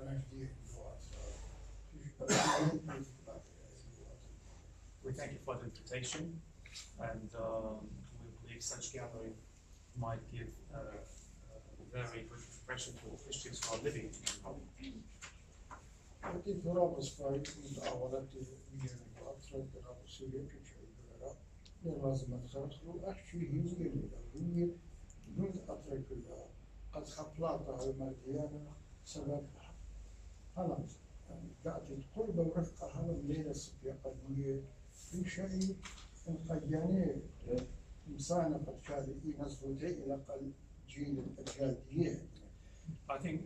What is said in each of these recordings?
We thank you for the invitation, and we believe such gathering might give a very good impression to Christians who are living in Europe. Aqui Torabas vai متعاونات بيان أكثر دراسة سوريا كشيء برا لازم نخرجوا أشي هي بدون أطرق كلها قد خفلاطها الماديانة سبب هلا يعني قاعدة قرب ورفقة هلا ليلة سبيا قدية في شيء القيانة إنسان قد كان ينزل إلى قل جيل الأجيال. I think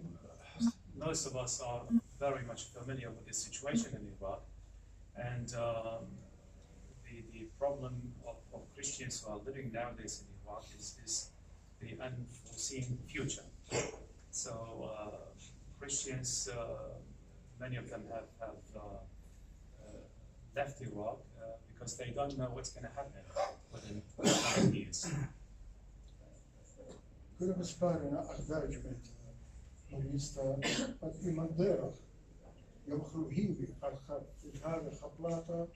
most of us are very much familiar with the situation in Iraq, and the problem of Christians who are living nowadays in Iraq is the unforeseen future. So Christians, many of them have left Iraq because they don't know what's going to happen within 5 years. كل مسبارنا أخذ جملة مريستا قد يمدرخ يبخلو هيبي قد خد هذا خبلاتا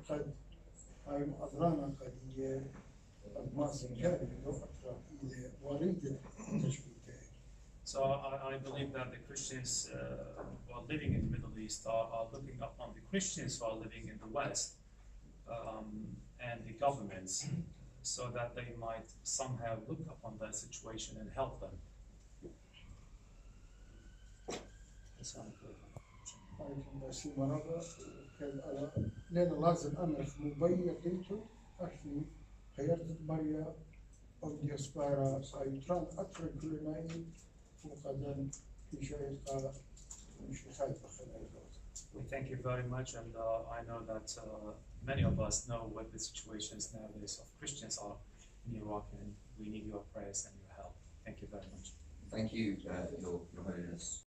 قد هاي أدرانا قد قد ما سنجاري لو أطرق إلى وريد تشبيته. So I believe that the Christians who are living in the Middle East are looking upon the Christians who are living in the West and the governments, so that they might somehow look upon that situation and help them. بس مرة كان لأن لازم أنا مبين قلته أشني خيرت مريا أو ديسبارا سايتران أكثر كل ناي فوقدن في شيء قال مش خايف We thank you very much, and I know that many of us know what the situations nowadays of Christians are in Iraq, and we need your prayers and your help. Thank you very much. Thank you, Your Holiness.